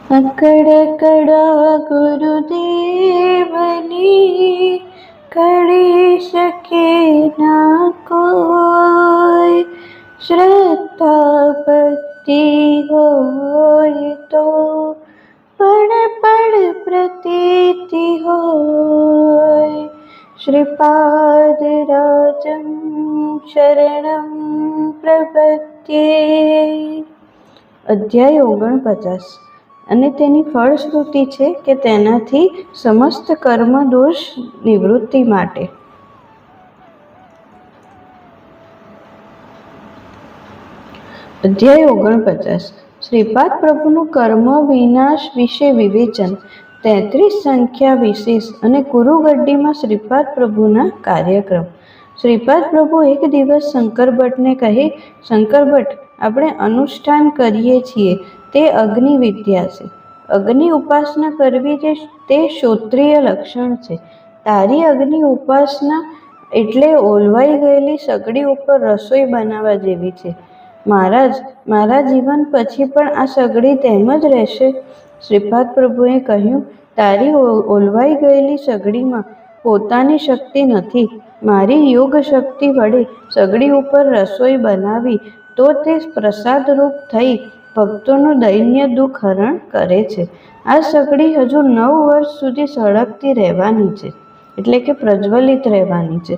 અકડકડા ગુરુદેવની કરી શકે ના કોઈ, શ્રદ્ધા ભક્તિ હોય તો પળ પળ પ્રતીતિ હોય. શ્રીપાદ રાજમ શરણમ પ્રપદ્યે. અધ્યાય 49 અને તેની ફળશ્રુતિ છે કે તેનાથી સમસ્ત કર્મ દોષ નિવૃત્તિ માટે. અધ્યાય 49 શ્રીપાદ પ્રભુનું કર્મ વિનાશ વિશે વિવેચન. 33 સંખ્યા વિશેષ અને કુરુગડ્ડીમાં શ્રીપાદ પ્રભુના કાર્યક્રમ. શ્રીપાદ પ્રભુ એક દિવસ શંકર ભટ્ટને કહે, શંકર ભટ્ટ, આપણે અનુષ્ઠાન કરીએ છીએ તે અગ્નિ વિદ્યા છે. અગ્નિ ઉપાસના કરવી તે શ્રોત્રિય લક્ષણ છે. તારી અગ્નિ ઉપાસના એટલે ઓલવાઈ ગયેલી સગડી ઉપર રસોઈ બનાવવા જેવી છે. મહારાજ, મારા જીવન પછી પણ આ સગડી તેમ જ રહેશે? શ્રીપાદ પ્રભુએ કહ્યું, તારી ઓલવાઈ ગયેલી સગડીમાં પોતાની શક્તિ નથી. મારી યોગ શક્તિ વડે સગડી ઉપર રસોઈ બનાવી તો તે પ્રસાદરૂપ થઈ ભક્તોનું દૈન્ય દુઃખ હરણ કરે છે. આ સગડી હજુ 9 વર્ષ સુધી સળગતી રહેવાની છે, એટલે કે પ્રજ્વલિત રહેવાની છે.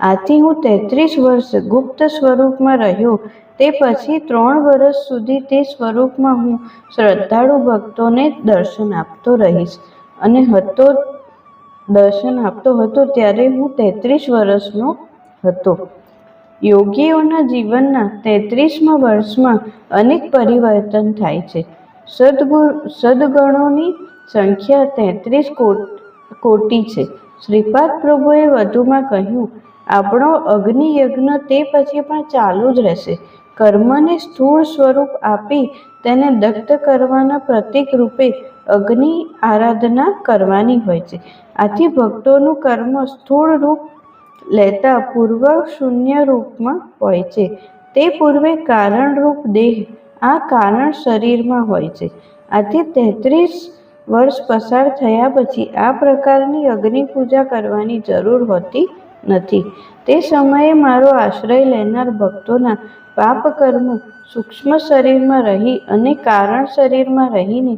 આથી હું 33 વર્ષ ગુપ્ત સ્વરૂપમાં રહ્યો. તે પછી 3 વર્ષ સુધી તે સ્વરૂપમાં હું શ્રદ્ધાળુ ભક્તોને દર્શન આપતો રહીશ. અને દર્શન આપતો હતો ત્યારે હું 33 વર્ષનો હતો. યોગીઓના જીવનના 33મા વર્ષમાં અનેક પરિવર્તન થાય છે. સદ્ગણોની સંખ્યા 33 કોટી છે. શ્રીપાદ પ્રભુએ વધુમાં કહ્યું, આપણો અગ્નિ યજ્ઞ તે પછી પણ ચાલુ જ રહેશે. કર્મને સ્થૂળ સ્વરૂપ આપી તેને દગ્ધ કરવાના પ્રતીક રૂપે અગ્નિ આરાધના કરવાની હોય છે. આથી ભક્તોનું કર્મ સ્થૂળ રૂપ લેતા પૂર્વ શૂન્ય રૂપમાં હોય છે. તે પૂર્વે કારણરૂપ દેહ, આ કારણ શરીરમાં હોય છે. આથી 33 વર્ષ પસાર થયા પછી આ પ્રકારની અગ્નિ પૂજા કરવાની જરૂર હોતી નથી. તે સમયે મારો આશ્રય લેનાર ભક્તોના પાપ કર્મો સૂક્ષ્મ શરીરમાં રહી અને કારણ શરીરમાં રહીને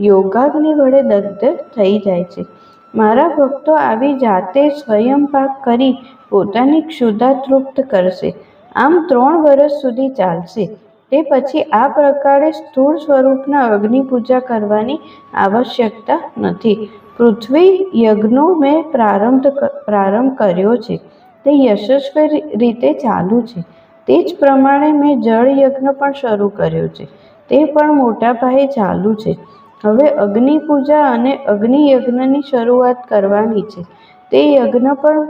યોગાગ્નિ વડે દગ્ધ થઈ જાય છે. મારા ભક્તો આવી જાતે સ્વયં પાક કરી પોતાની ક્ષુધા તૃપ્ત કરશે. આમ 3 વર્ષ સુધી ચાલશે. તે પછી આ પ્રકારે સ્થૂળ સ્વરૂપના અગ્નિ પૂજા કરવાની આવશ્યકતા નથી. પૃથ્વી યજ્ઞનો મેં પ્રારંભ કર્યો છે. તે યશસ્વી રીતે ચાલુ છે. તે જ પ્રમાણે મેં જળ યજ્ઞ પણ શરૂ કર્યો છે. તે પણ મોટા પાયે ચાલુ છે. હવે અગ્નિ પૂજા અને અગ્નિ યજ્ઞની શરૂઆત કરવાની છે. તે યજ્ઞ પણ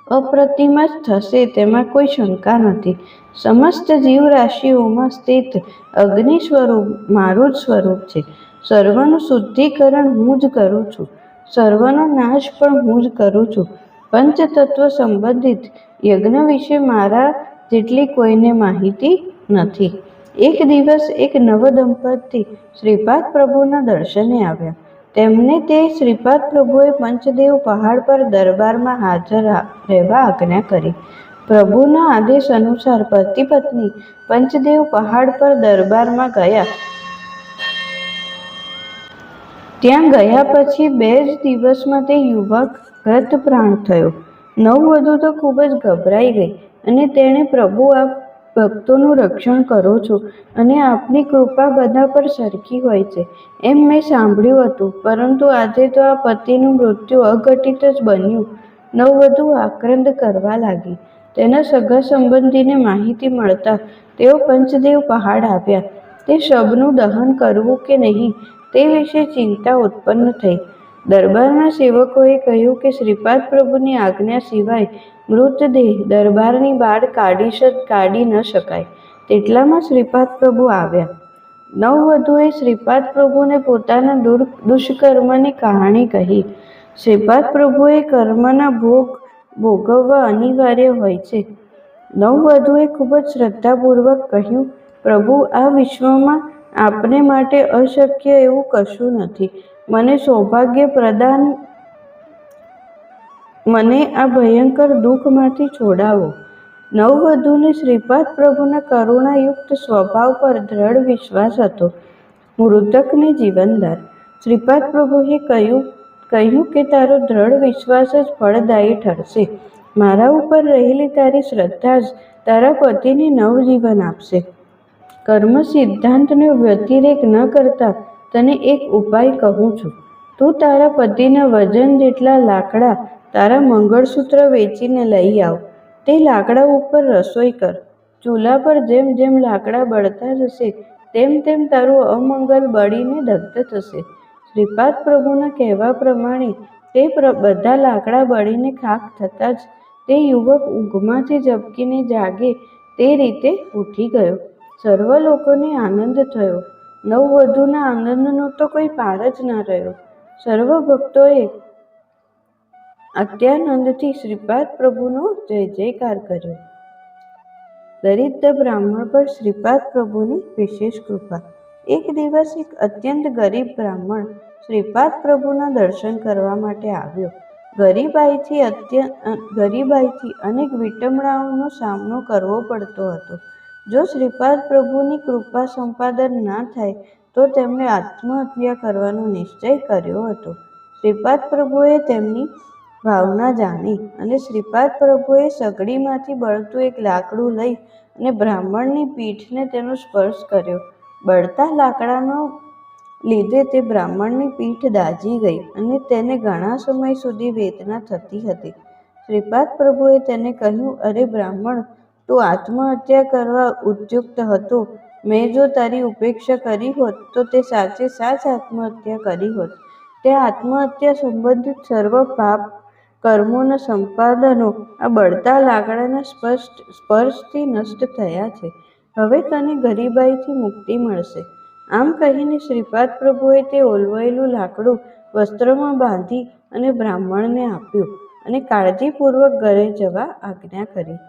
અપ્રતિમ જ થશે, તેમાં કોઈ શંકા નથી. સમસ્ત જીવરાશિઓમાં સ્થિત અગ્નિ સ્વરૂપ મારું જ સ્વરૂપ છે. સર્વનું શુદ્ધિકરણ હું જ કરું છું. સર્વનો નાશ પણ હું જ કરું છું. પંચતત્વ સંબંધિત યજ્ઞ વિશે મારા જેટલી કોઈને માહિતી નથી. એક દિવસ એક નવદંપતી શ્રીપાદ પ્રભુના દર્શને આવ્યા. તેમને તે શ્રીપાદ પ્રભુએ પંચદેવ પહાડ પર દરબારમાં હાજર રહેવા આજ્ઞા કરી. પ્રભુના આદેશ અનુસાર પતિ પત્ની પંચદેવ પહાડ પર દરબારમાં ગયા. ત્યાં ગયા પછી 2 જ દિવસમાં તે યુવક ગતપ્રાણ થયો. નવવધુ તો ખૂબ જ ગભરાઈ ગઈ અને તેણે, પ્રભુ, આપ ભક્તોનું રક્ષણ કરો છો અને આપની કૃપા બધા પર સરખી હોય છે એમ મેં સાંભળ્યું હતું, પરંતુ આજે તો આ પતિનું મૃત્યુ અઘટિત જ બન્યું. નવવધુ આક્રંદ કરવા લાગી. તેના સગા સંબંધીને માહિતી મળતા તેઓ પંચદેવ પહાડ આવ્યા. તે શબનું દહન કરવું કે નહીં તે વિશે ચિંતા ઉત્પન્ન થઈ. દરબારના સેવકોએ કહ્યું કે શ્રીપાદ પ્રભુની આજ્ઞા સિવાય મૃતદેહ દરબારની બહાર કાઢી ન શકાય. તેટલામાં શ્રીપાદ પ્રભુ આવ્યા. નવવધુએ શ્રીપાદ પ્રભુને પોતાના દુષ્કર્મની કહાણી કહી. શ્રીપાદ પ્રભુએ કર્મના ભોગ ભોગવવા અનિવાર્ય હોય છે. નવવધુએ ખૂબ જ શ્રદ્ધાપૂર્વક કહ્યું, પ્રભુ, આ વિશ્વમાં આપને માટે અશક્ય એવું કશું નથી. મને સૌભાગ્ય પ્રદાન મને આ ભયંકર દુઃખમાંથી છોડાવો. નવવધૂને શ્રીપાદ પ્રભુના કરુણાયુક્ત સ્વભાવ પર દ્રઢ વિશ્વાસ હતો. મૃતકને જીવનદાન. શ્રીપાદ પ્રભુએ કહ્યું કે તારો દ્રઢ વિશ્વાસ જ ફળદાયી ઠરશે. મારા ઉપર રહેલી તારી શ્રદ્ધા જ તારા પતિને નવજીવન આપશે. કર્મ સિદ્ધાંતનો વ્યતિરેક ન કરતા તને એક ઉપાય કહું છું. તું તારા પતિના વજન જેટલા લાકડા તારા મંગળસૂત્ર વેચીને લઈ આવ. તે લાકડા ઉપર રસોઈ કર. ચૂલા પર જેમ જેમ લાકડા બળતા જશે તેમ તેમ તારું અમંગલ બળીને દગ્ધ થશે. શ્રીપાદ પ્રભુના કહેવા પ્રમાણે તે બધા લાકડા બળીને ખાખ થતાં જ તે યુવક ઊંઘમાંથી ઝબકીને જાગે તે રીતે ઉઠી ગયો. સર્વ લોકોને આનંદ થયો. નવવધૂના આનંદનો તો કોઈ પાર જ ન રહ્યો. સર્વ ભક્તોએ અત્યાનંદથી શ્રીપાદ પ્રભુનો જય જયકાર કર્યો. દરિદ્ર બ્રાહ્મણ પર શ્રીપાદ પ્રભુની વિશેષ કૃપા. એક દિવસ એક અત્યંત ગરીબ બ્રાહ્મણ શ્રીપાદ પ્રભુના દર્શન કરવા માટે આવ્યો. ગરીબાઈથી અનેક વિટંબણાઓનો સામનો કરવો પડતો હતો. જો શ્રીપાદ પ્રભુની કૃપા સંપાદન ના થાય તો તેમણે આત્મહત્યા કરવાનો નિશ્ચય કર્યો હતો. શ્રીપાદ પ્રભુએ તેમની ભાવના જાણી અને શ્રીપાદ પ્રભુએ સગડીમાંથી બળતું એક લાકડું લઈ અને બ્રાહ્મણની પીઠને તેનો સ્પર્શ કર્યો. બળતા લાકડાનો લીધે તે બ્રાહ્મણની પીઠ દાઝી ગઈ અને તેને ઘણા સમય સુધી વેદના થતી હતી. શ્રીપાદ પ્રભુએ તેને કહ્યું, અરે બ્રાહ્મણ, તું આત્મહત્યા કરવા ઉદ્યુક્ત હતો. મેં જો તારી ઉપેક્ષા કરી હોત તો તે સાચે સાચ આત્મહત્યા કરી હોત. તે આત્મહત્યા સંબંધિત સર્વ પાપ કર્મોના સંપાદનો આ બળતા લાકડાના સ્પર્શથી નષ્ટ થયા છે. હવે તને ગરીબાઈથી મુક્તિ મળશે. આમ કહીને શ્રીપાદ પ્રભુએ તે ઓલવાયેલું લાકડું વસ્ત્રમાં બાંધી અને બ્રાહ્મણને આપ્યું અને કાળજીપૂર્વક ઘરે જવા આજ્ઞા કરી.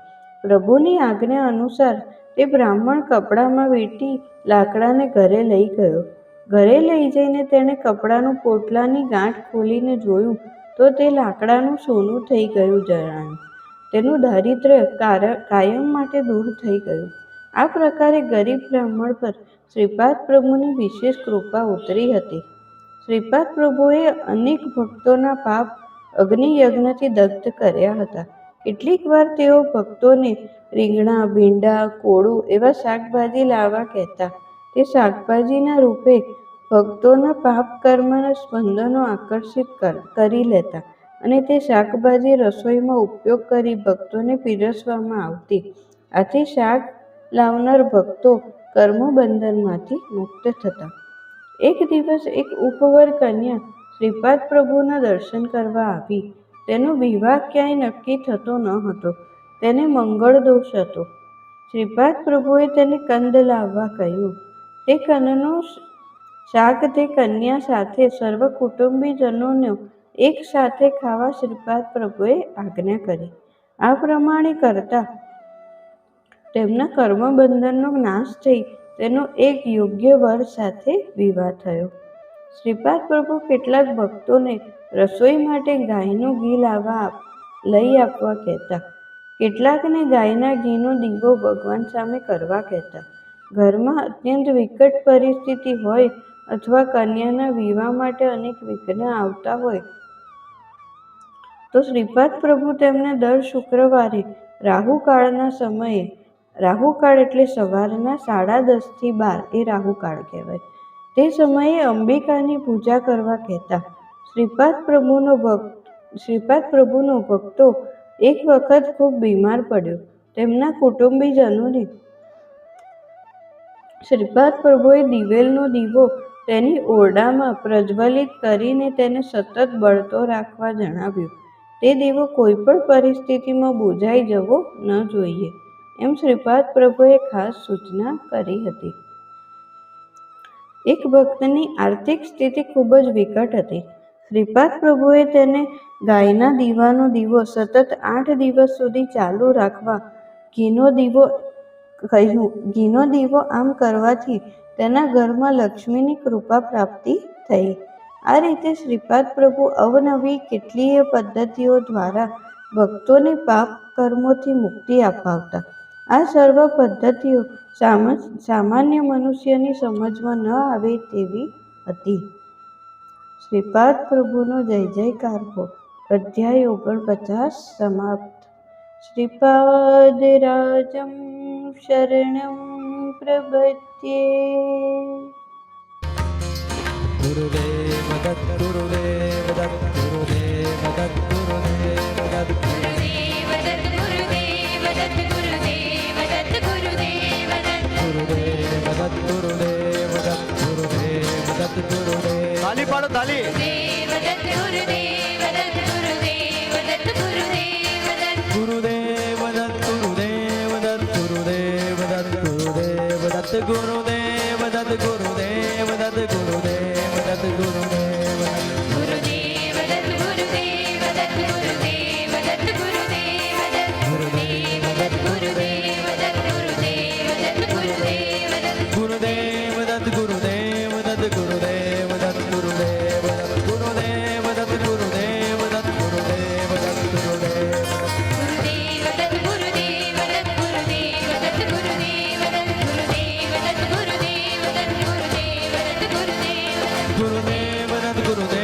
પ્રભુની આજ્ઞા અનુસાર તે બ્રાહ્મણ કપડામાં વીંટી લાકડાને ઘરે લઈ ગયો. ઘરે લઈ જઈને તેણે કપડાનું પોટલાની ગાંઠ ખોલીને જોયું તો તે લાકડાનું સોનું થઈ ગયું જણાયું. તેનું દારિદ્ર્ય કાયમ માટે દૂર થઈ ગયું. આ પ્રકારે ગરીબ બ્રાહ્મણ પર શ્રીપાદ પ્રભુની વિશેષ કૃપા ઉતરી હતી. શ્રીપાદ પ્રભુએ અનેક ભક્તોના પાપ અગ્નિયજ્ઞથી દગ્ધ કર્યા હતા. કેટલીક વાર તેઓ ભક્તોને રીંગણા, ભીંડા, કોળું એવા શાકભાજી લાવવા કહેતા. તે શાકભાજીના રૂપે ભક્તોના પાપ કર્મના સ્પંદનો આકર્ષિત કરી લેતા અને તે શાકભાજી રસોઈમાં ઉપયોગ કરી ભક્તોને પીરસવામાં આવતી. આથી શાક લાવનાર ભક્તો કર્મબંધનમાંથી મુક્ત થતા. એક દિવસ એક ઉપવર કન્યા શ્રીપાદ પ્રભુના દર્શન કરવા આવી. તેનો વિવાહ ક્યાંય નક્કી થતો ન હતો. તેને મંગળ દોષ હતો. શ્રીપાદ પ્રભુએ તેને કંદ લાવવા કહ્યું. તે કંદનું શાક તે કન્યા સાથે સર્વ કુટુંબીજનોને એક સાથે ખાવા શ્રીપાદ પ્રભુએ આજ્ઞા કરી. આ પ્રમાણે કરતા તેમના કર્મબંધનનો નાશ થઈ તેનો એક યોગ્ય વર સાથે વિવાહ થયો. શ્રીપાદ પ્રભુ કેટલાક ભક્તોને રસોઈ માટે ગાયનું ઘી લઈ આપવા કહેતા. કેટલાકને ગાયના ઘીનો દીવો ભગવાન સામે કરવા કહેતા. ઘરમાં અત્યંત વિકટ પરિસ્થિતિ હોય અથવા કન્યાના વિવાહ માટે અનેક વિઘ્ન આવતા હોય તો શ્રીપાદ પ્રભુ તેમને દર શુક્રવારે રાહુકાળના સમયે, રાહુકાળ એટલે સવારના 10:30 થી 12 એ રાહુકાળ કહેવાય, તે સમયે અંબિકાની પૂજા કરવા કહેતા. શ્રીપાદ પ્રભુનો ભક્તો એક વખત ખૂબ બીમાર પડ્યો. તેમના કુટુંબીજનોને શ્રીપાદ પ્રભુએ દિવેલનો દીવો તેની ઓરડામાં પ્રજ્વલિત કરીને તેને સતત બળતો રાખવા જણાવ્યું. તે દીવો કોઈ પણ પરિસ્થિતિમાં બુઝાઈ જવો ન જોઈએ એમ શ્રીપાદ પ્રભુએ ખાસ સૂચના કરી હતી. એક ભક્તની આર્થિક સ્થિતિ ખૂબ જ વિકટ હતી. શ્રીપાદ પ્રભુએ તેને ગાયના દીવાનો દીવો સતત 8 દિવસ સુધી ચાલુ રાખવા ઘીનો દીવો કહ્યું. ઘીનો દીવો આમ કરવાથી તેના ઘરમાં લક્ષ્મીની કૃપા પ્રાપ્તિ થઈ. આ રીતે શ્રીપાદ પ્રભુ અવનવી કેટલીય પદ્ધતિઓ દ્વારા ભક્તોને પાપ કર્મોથી મુક્તિ અપાવતા. આ સર્વ પદ્ધતિઓ સામાન્ય મનુષ્યની સમજમાં ન આવે તેવી હતી. શ્રીપાદ પ્રભુનો જય જયકાર હો. અધ્યાય 49 સમાપ્ત. શ્રીપાદરાજમ શરણં પ્રપદ્યે. ગુરુદેવ દત્ત ગુરુદેવ દત્ત ગુરુદેવ દત્ત ગુરુદેવ દત્ત ગુરુદેવ દત્ત ગુરુદેવ દત્ત ગુરુદેવ દત્ત ગુરુદેવ દત્ત ગુરુદેવ દત્ત ગુરુદેવ દત્ત ગુરુદેવ દત્ત ગુરુદેવ. તાલી પાડો તાલી. ગુરુદેવ દત્ત ગુરુદેવ દત્ત ગુરુદેવ દત્ત ગુરુદેવ દત્ત ગુરુદેવ દત્ત ગુરુદેવ દત્ત ગુરુદેવ દત્ત ગુરુદેવ દત્ત ગુરુદેવ દત્ત ગુરુદેવ દત્ત ગુરુદેવ દત્ત ગુરુદેવ ગુરુદેવ દત્ત ગુરુદેવ દત્ત ગુરુદેવ દત્ત ગુરુદેવ દત્ત ગુરુદેવ દત્ત ગુરુદેવ દત્ત ગુરુદેવ દત્ત ગુરુદેવ દત્ત ગુરુદેવ દત્ત ગુરુદેવ દત્ત ગુરુદેવ દત્ત ગુરુદેવ દત્ત ગુરુદેવ દત્ત ગુરુદેવ દત્ત ગુરુદેવ દત્ત ગુરુદેવ ગુરુદેવ દત્ત ગુરુદેવ દત્ત ગુરુદેવ દત્ત ગુરુદેવ દત્ત ગુરુદેવ દત્ત ગુરુદેવ દત્ત ગુરુદેવ દત્ત ગુરુદેવ ગુરુદેવ દત્ત ગુરુદેવ